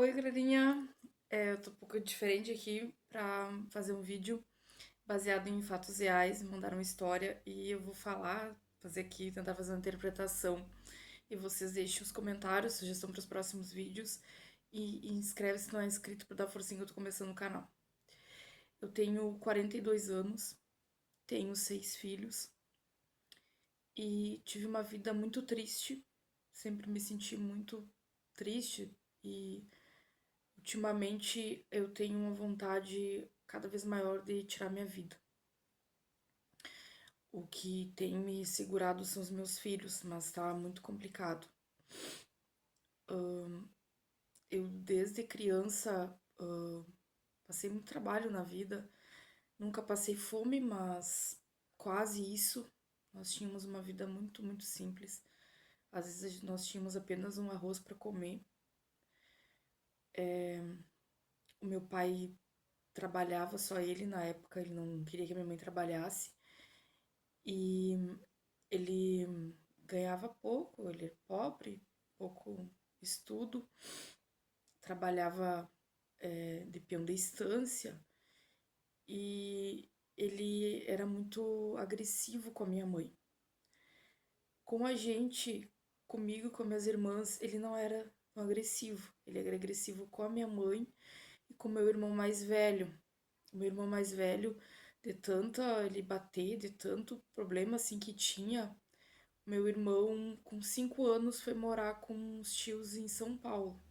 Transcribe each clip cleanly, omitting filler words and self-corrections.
Oi, galerinha. Eu tô um pouco diferente aqui pra fazer um vídeo baseado em fatos reais. Me mandaram uma história e eu vou fazer aqui, tentar fazer uma interpretação. E vocês deixem os comentários, sugestão para os próximos vídeos. E inscreve se não é inscrito pra dar forcinha que eu tô começando o canal. Eu tenho 42 anos, tenho 6 filhos e tive uma vida muito triste. Sempre me senti muito triste e ultimamente eu tenho uma vontade cada vez maior de tirar minha vida. O que tem me segurado são os meus filhos, mas tá muito complicado. Eu desde criança passei muito trabalho na vida, nunca passei fome, mas quase isso. Nós tínhamos uma vida muito, muito simples. Às vezes nós tínhamos apenas um arroz para comer. O meu pai trabalhava, só ele na época, ele não queria que a minha mãe trabalhasse. E ele ganhava pouco, ele é pobre, pouco estudo, trabalhava de peão de estância e ele era muito agressivo com a minha mãe. Com a gente, comigo e com minhas irmãs, ele não era tão agressivo. Ele era agressivo com a minha mãe e com meu irmão mais velho. O meu irmão mais velho, de tanta ele bater, de tanto problema assim que tinha, meu irmão, com 5 anos, foi morar com os tios em São Paulo.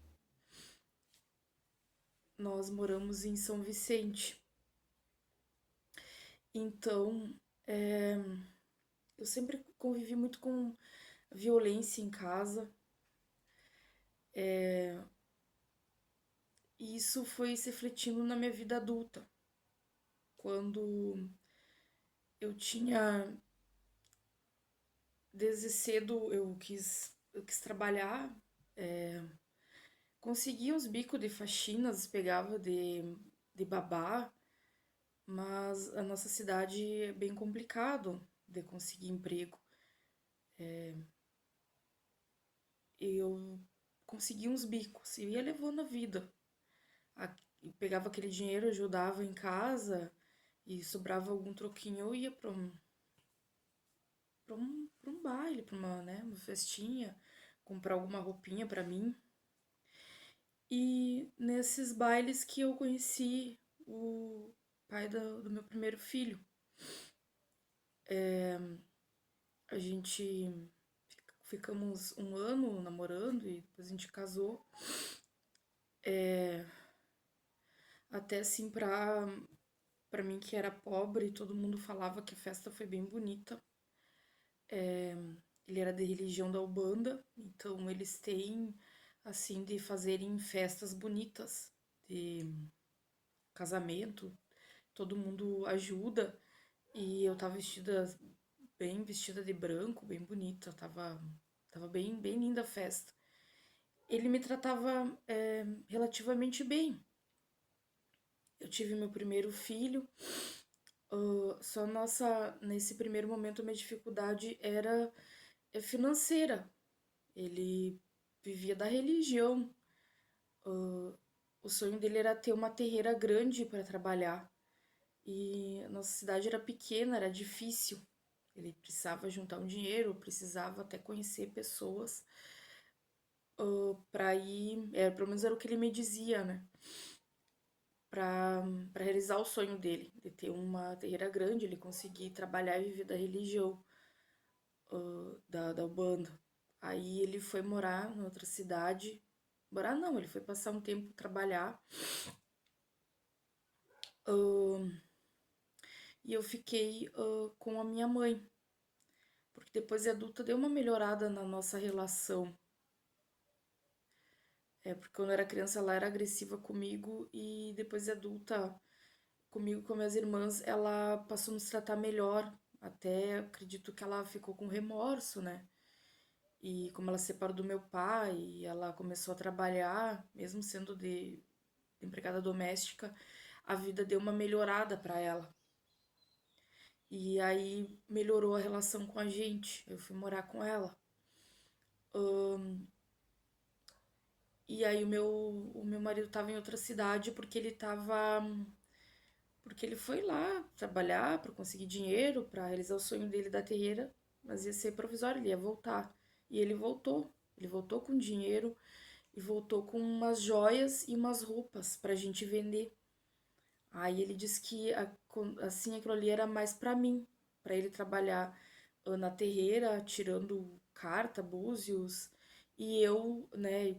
Nós moramos em São Vicente. Então, eu sempre convivi muito com violência em casa. E isso foi se refletindo na minha vida adulta. Quando eu tinha, desde cedo, eu quis trabalhar, conseguia uns bicos de faxinas, pegava de babá. Mas a nossa cidade é bem complicado de conseguir emprego. Eu conseguia uns bicos e ia levando a vida. Eu pegava aquele dinheiro, ajudava em casa e sobrava algum troquinho, eu ia pra um baile, pra uma festinha, comprar alguma roupinha pra mim. E nesses bailes que eu conheci o pai do meu primeiro filho. A gente ficamos um ano namorando e depois a gente casou. Até assim, pra mim que era pobre, todo mundo falava que a festa foi bem bonita. Ele era de religião da Ubanda, então eles têm, assim, de fazerem festas bonitas, de casamento, todo mundo ajuda. E eu tava bem vestida de branco, bem bonita, tava bem, bem linda a festa. Ele me tratava relativamente bem. Eu tive meu primeiro filho, nesse primeiro momento, a minha dificuldade era financeira. Ele vivia da religião. O sonho dele era ter uma terreira grande para trabalhar. E a nossa cidade era pequena, era difícil. Ele precisava juntar um dinheiro, precisava até conhecer pessoas para ir. Pelo menos era o que ele me dizia, né? Para realizar o sonho dele, de ter uma terreira grande, ele conseguir trabalhar e viver da religião da Ubanda. Aí ele foi morar em outra cidade. Morar não, ele foi passar um tempo trabalhar. E eu fiquei com a minha mãe. Porque depois de adulta deu uma melhorada na nossa relação. Porque quando eu era criança ela era agressiva comigo e depois de adulta, comigo e com minhas irmãs, ela passou a nos tratar melhor. Até acredito que ela ficou com remorso, né? E como ela se separou do meu pai e ela começou a trabalhar, mesmo sendo de empregada doméstica, a vida deu uma melhorada para ela. E aí melhorou a relação com a gente. Eu fui morar com ela. E aí o meu marido tava em outra cidade porque ele foi lá trabalhar para conseguir dinheiro, para realizar o sonho dele da terreira, mas ia ser provisório, ele ia voltar. E ele voltou. Ele voltou com dinheiro e voltou com umas joias e umas roupas pra gente vender. Aí ele disse que assim aquilo ali era mais pra mim, pra ele trabalhar na terreira, tirando carta, búzios, e eu, né,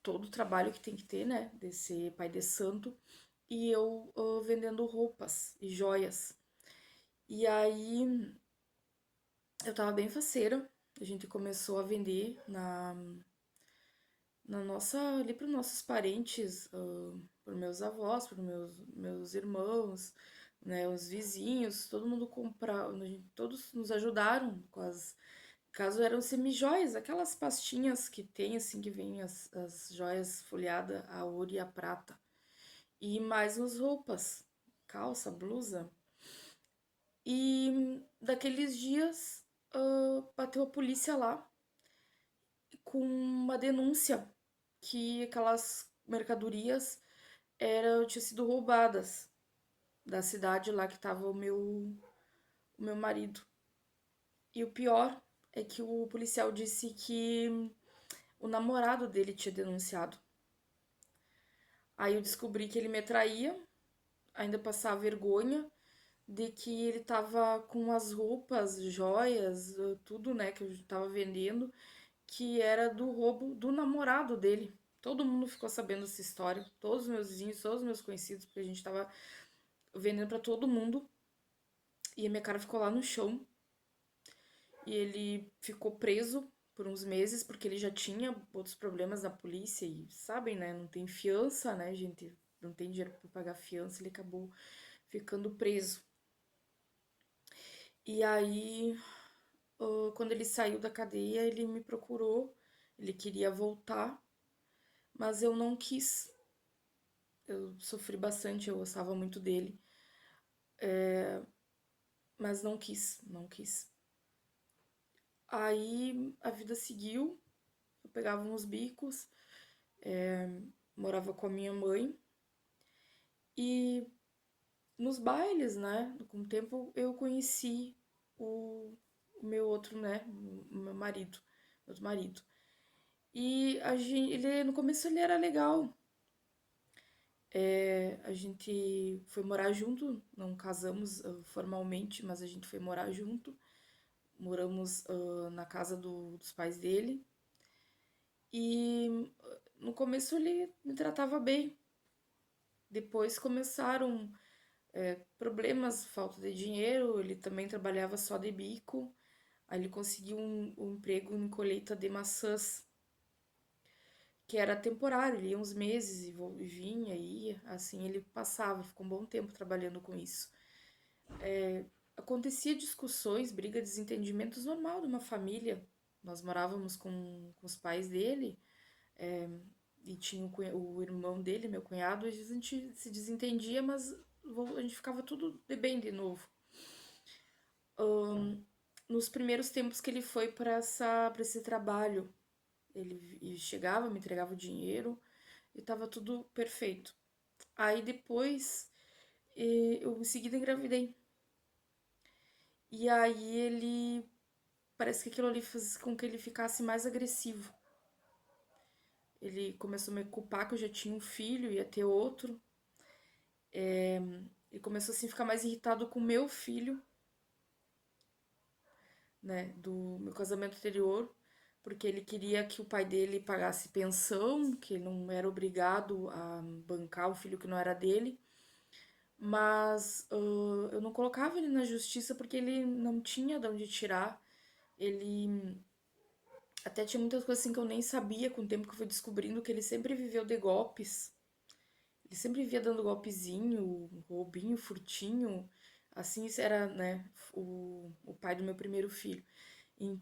todo o trabalho que tem que ter, né, de ser pai de santo, e eu vendendo roupas e joias. E aí eu tava bem faceira, a gente começou a vender na nossa, ali para nossos parentes, para meus avós, para meus irmãos, né, os vizinhos, todo mundo comprava, todos nos ajudaram com as, caso eram semijoias, aquelas pastinhas que tem assim que vem as joias folheadas, a ouro e a prata, e mais as roupas, calça, blusa. E daqueles dias bateu a polícia lá com uma denúncia que aquelas mercadorias tinham sido roubadas da cidade lá que tava o meu marido. E o pior é que o policial disse que o namorado dele tinha denunciado. Aí eu descobri que ele me traía, ainda passava vergonha de que ele tava com as roupas, joias, tudo, né, que eu tava vendendo, que era do roubo do namorado dele. Todo mundo ficou sabendo dessa história, todos os meus vizinhos, todos os meus conhecidos, porque a gente tava vendendo pra todo mundo. E a minha cara ficou lá no chão. E ele ficou preso por uns meses, porque ele já tinha outros problemas na polícia. E sabem, né? Não tem fiança, né, gente? Não tem dinheiro pra pagar fiança. Ele acabou ficando preso. E aí, quando ele saiu da cadeia, ele me procurou. Ele queria voltar, mas eu não quis. Eu sofri bastante, eu gostava muito dele, mas não quis, não quis. Aí a vida seguiu, eu pegava uns bicos, morava com a minha mãe e nos bailes, né? Com o tempo eu conheci o meu outro, né? O meu marido, outro marido. E no começo ele era legal. A gente foi morar junto, não casamos formalmente, mas a gente foi morar junto. Moramos na casa dos pais dele. E no começo ele me tratava bem. Depois começaram problemas, falta de dinheiro. Ele também trabalhava só de bico. Aí ele conseguiu um emprego em colheita de maçãs, que era temporário. Ele ia uns meses e vinha, ia. Assim ele passava, ficou um bom tempo trabalhando com isso. Acontecia discussões, brigas, desentendimentos normal de uma família. Nós morávamos com os pais dele. E tinha o irmão dele, meu cunhado, às vezes a gente se desentendia, mas a gente ficava tudo de bem de novo. Nos primeiros tempos que ele foi para esse trabalho, ele chegava, me entregava o dinheiro e tava tudo perfeito. Aí depois eu em seguida engravidei. E aí ele parece que aquilo ali fez com que ele ficasse mais agressivo. Ele começou a me culpar que eu já tinha um filho, ia ter outro. Ele começou assim a ficar mais irritado com o meu filho, né, do meu casamento anterior, porque ele queria que o pai dele pagasse pensão, que ele não era obrigado a bancar o filho que não era dele. Mas eu não colocava ele na justiça porque ele não tinha de onde tirar. Ele até tinha muitas coisas assim que eu nem sabia com o tempo que eu fui descobrindo que ele sempre viveu de golpes. Ele sempre vivia dando golpezinho, roubinho, furtinho. Assim, isso era, né, o pai do meu primeiro filho.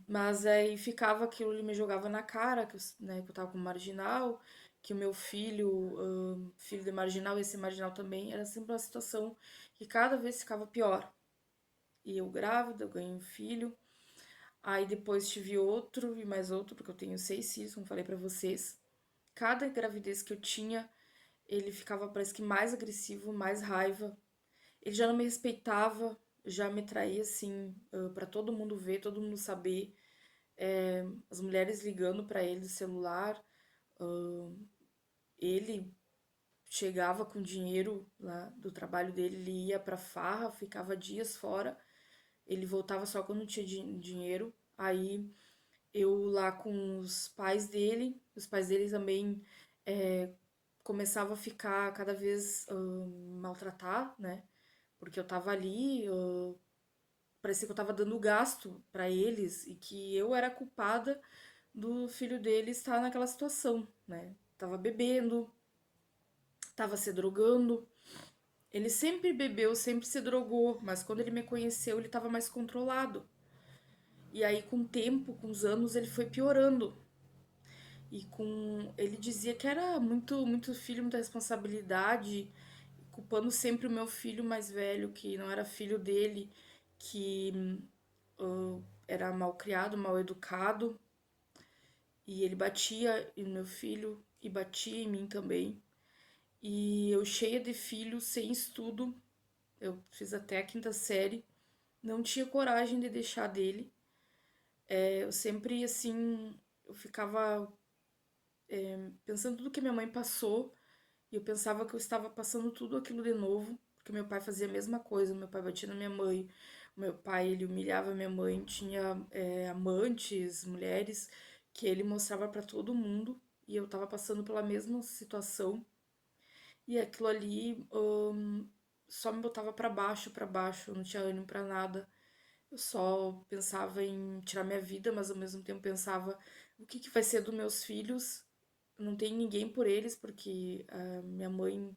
Mas aí ficava aquilo, ele me jogava na cara, né, que eu tava com marginal, que o meu filho, filho de marginal, esse marginal também, era sempre uma situação que cada vez ficava pior. E eu grávida, eu ganhei um filho, aí depois tive outro e mais outro, porque eu tenho 6 filhos, como falei pra vocês. cada gravidez que eu tinha, ele ficava, parece que mais agressivo, mais raiva. Ele já não me respeitava, já me traía assim, pra todo mundo ver, todo mundo saber. As mulheres ligando pra ele do celular, ah, ele chegava com dinheiro lá do trabalho dele, ele ia pra farra, ficava dias fora, ele voltava só quando tinha dinheiro. Aí eu lá com os pais dele também é, começava a ficar cada vez maltratar, né? Porque eu tava ali, parecia que eu tava dando gasto pra eles e que eu era culpada do filho dele estar naquela situação, né? Tava bebendo, tava se drogando. Ele sempre bebeu, sempre se drogou, mas quando ele me conheceu, ele tava mais controlado. E aí, com o tempo, com os anos, ele foi piorando. E com ele dizia que era muito filho, muita responsabilidade, culpando sempre o meu filho mais velho, que não era filho dele, que era mal criado, mal educado, e ele batia no meu filho e batia em mim também. E eu cheia de filhos, sem estudo, eu fiz até a quinta série, não tinha coragem de deixar dele. Eu sempre assim, eu ficava pensando tudo que minha mãe passou. E eu pensava que eu estava passando tudo aquilo de novo, porque meu pai fazia a mesma coisa, meu pai batia na minha mãe, o meu pai ele humilhava minha mãe, tinha amantes, mulheres, que ele mostrava para todo mundo, e eu estava passando pela mesma situação, e aquilo ali só me botava para baixo, eu não tinha ânimo para nada. Eu só pensava em tirar minha vida, mas ao mesmo tempo pensava o que que vai ser dos meus filhos. Não tem ninguém por eles, porque a minha mãe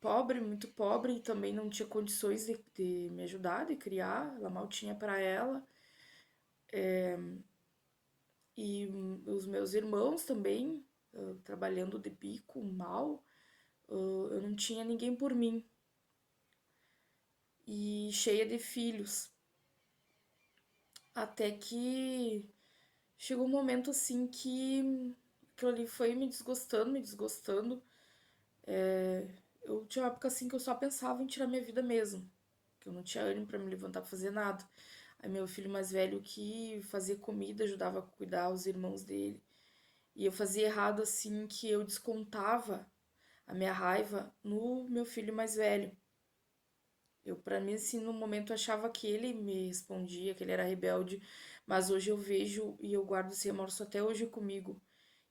pobre, muito pobre, e também não tinha condições de me ajudar, de criar, ela mal tinha para ela. E os meus irmãos também, trabalhando de bico, mal, eu não tinha ninguém por mim. E cheia de filhos. Até que chegou um momento assim que aquilo ali foi me desgostando, me desgostando. Eu tinha uma época assim que eu só pensava em tirar minha vida mesmo, que eu não tinha ânimo pra me levantar pra fazer nada. Aí meu filho mais velho que fazia comida, ajudava a cuidar os irmãos dele. E eu fazia errado assim que eu descontava a minha raiva no meu filho mais velho. Eu, para mim, assim, no momento eu achava que ele me respondia, que ele era rebelde, mas hoje eu vejo e eu guardo esse remorso até hoje comigo,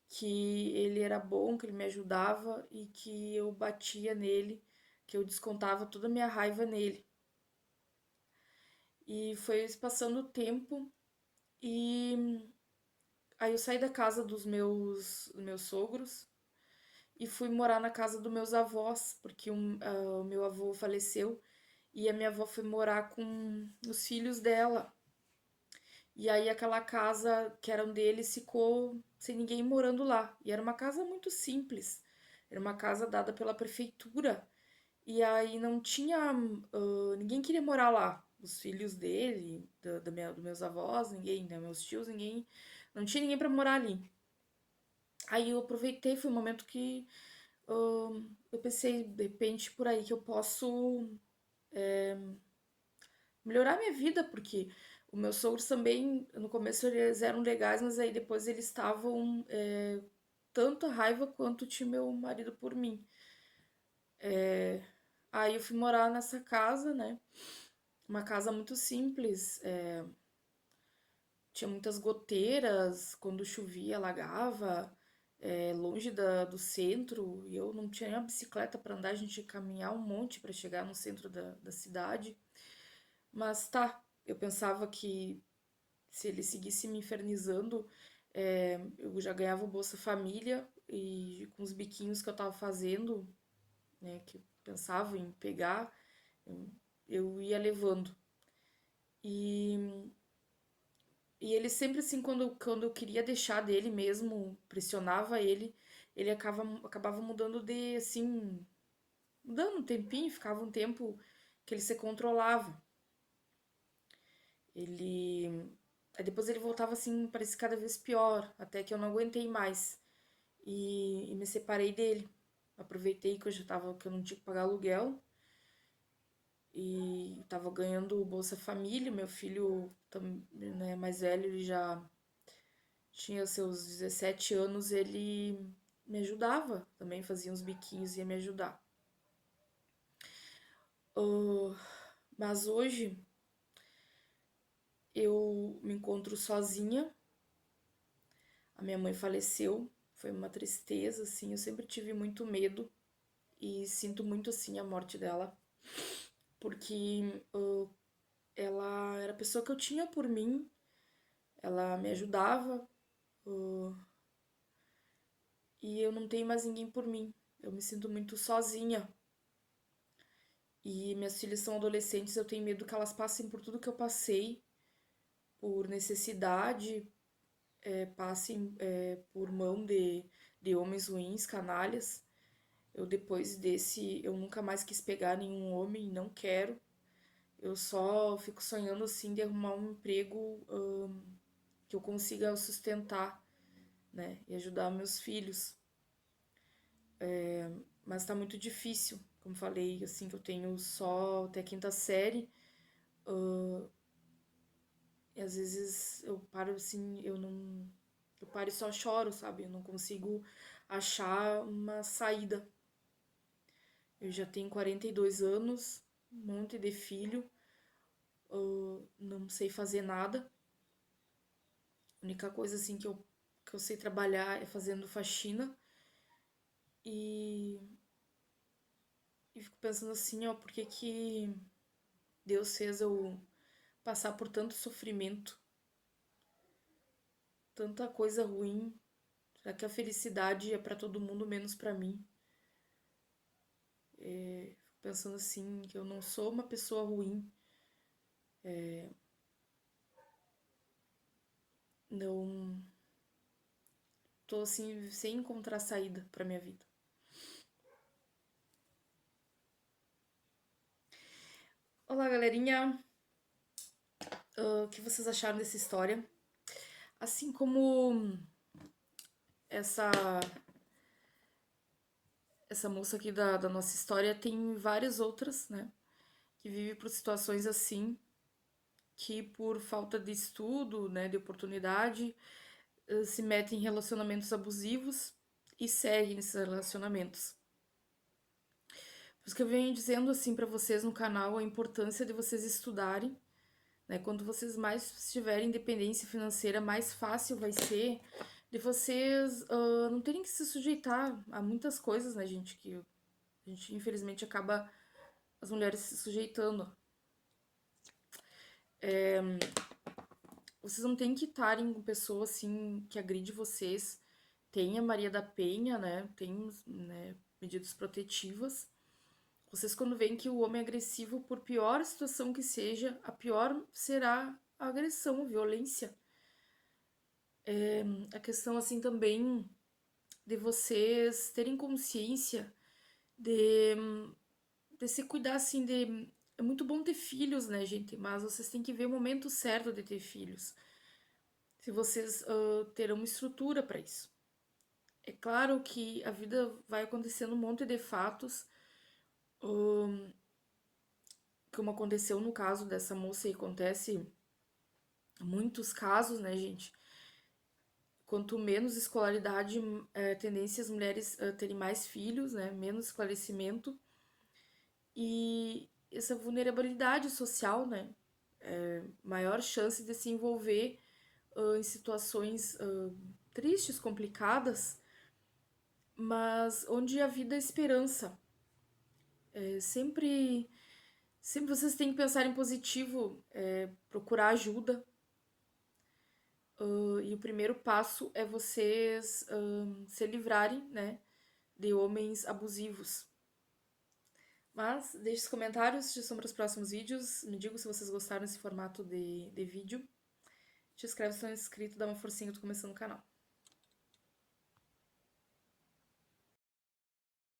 que ele era bom, que ele me ajudava e que eu batia nele, que eu descontava toda a minha raiva nele. E foi se passando o tempo e aí eu saí da casa dos meus sogros e fui morar na casa dos meus avós, porque o meu avô faleceu e a minha avó foi morar com os filhos dela. E aí aquela casa que era um deles ficou sem ninguém morando lá. E era uma casa muito simples. Era uma casa dada pela prefeitura. E aí não tinha. Ninguém queria morar lá. Os filhos dele, dos meus avós, ninguém, né? Meus tios, ninguém. Não tinha ninguém pra morar ali. Aí eu aproveitei, foi um momento que eu pensei, de repente, por aí que eu posso melhorar minha vida, porque os meus sogros também, no começo eles eram legais, mas aí depois eles estavam tanto a raiva quanto tinha meu marido por mim. Aí eu fui morar nessa casa, né? Uma casa muito simples, tinha muitas goteiras, quando chovia alagava, longe do centro, e eu não tinha nem uma bicicleta para andar, a gente ia caminhar um monte para chegar no centro da cidade. Mas tá, eu pensava que se ele seguisse me infernizando, eu já ganhava o Bolsa Família e com os biquinhos que eu tava fazendo, né, que eu pensava em pegar, eu, eu ia levando. E, e ele sempre assim, quando eu queria deixar dele mesmo, pressionava ele, ele acabava mudando de, assim, dando um tempinho, ficava um tempo que ele se controlava. Ele. Aí depois ele voltava assim, parecia cada vez pior, até que eu não aguentei mais. e me separei dele. Aproveitei que que eu não tinha que pagar aluguel e tava ganhando Bolsa Família. Meu filho, né, mais velho, ele já tinha seus 17 anos, ele me ajudava, também fazia uns biquinhos e ia me ajudar. Ah, mas hoje eu me encontro sozinha. A minha mãe faleceu, foi uma tristeza, assim. Eu sempre tive muito medo e sinto muito, assim, a morte dela, porque ela era a pessoa que eu tinha por mim, ela me ajudava, uh, e eu não tenho mais ninguém por mim. Eu me sinto muito sozinha. E minhas filhas são adolescentes, eu tenho medo que elas passem por tudo que eu passei, por necessidade, passem por mão de homens ruins, canalhas. Eu depois desse, eu nunca mais quis pegar nenhum homem, não quero. Eu só fico sonhando assim de arrumar um emprego que eu consiga sustentar, né, e ajudar meus filhos. Mas tá muito difícil, como falei, assim, que eu tenho só até a quinta série. E às vezes eu paro assim, eu não. Eu paro e só choro, sabe? Eu não consigo achar uma saída. Eu já tenho 42 anos, um monte de filho, não sei fazer nada. A única coisa assim que eu sei trabalhar é fazendo faxina. E, e fico pensando assim, ó, por que que Deus fez eu passar por tanto sofrimento, tanta coisa ruim? Será que a felicidade é pra todo mundo menos pra mim? Fico pensando assim, que eu não sou uma pessoa ruim. Não tô assim sem encontrar saída pra minha vida. Olá, galerinha. O que vocês acharam dessa história? Assim como essa essa moça aqui da nossa história, tem várias outras, né? Que vivem por situações assim, que por falta de estudo, né, de oportunidade, se metem em relacionamentos abusivos e seguem nesses relacionamentos. Por isso que eu venho dizendo assim pra vocês no canal a importância de vocês estudarem, né? Quando vocês mais tiverem independência financeira, mais fácil vai ser de vocês não terem que se sujeitar a muitas coisas, né, gente? Que a gente infelizmente acaba as mulheres se sujeitando. Vocês não têm que estarem com pessoa assim que agride vocês. Tem a Maria da Penha, né? Tem, né, medidas protetivas. Vocês, quando veem que o homem é agressivo, por pior situação que seja, a pior será a agressão, a violência. A questão, assim, também de vocês terem consciência de, de se cuidar, assim, de... É muito bom ter filhos, né, gente? Mas vocês têm que ver o momento certo de ter filhos. Se vocês terão uma estrutura para isso. É claro que a vida vai acontecendo um monte de fatos, como aconteceu no caso dessa moça e acontece muitos casos, né, gente? Quanto menos escolaridade, tendência as mulheres terem mais filhos, né? Menos esclarecimento e essa vulnerabilidade social, né? Maior chance de se envolver em situações tristes, complicadas, mas onde a vida é esperança. Sempre, sempre vocês têm que pensar em positivo, procurar ajuda. E o primeiro passo é vocês se livrarem, né, de homens abusivos. Mas deixe os comentários, sugestão para os próximos vídeos. Me digam se vocês gostaram desse formato de vídeo. Te inscreve se não é inscrito, dá uma forcinha, eu tô começando o canal.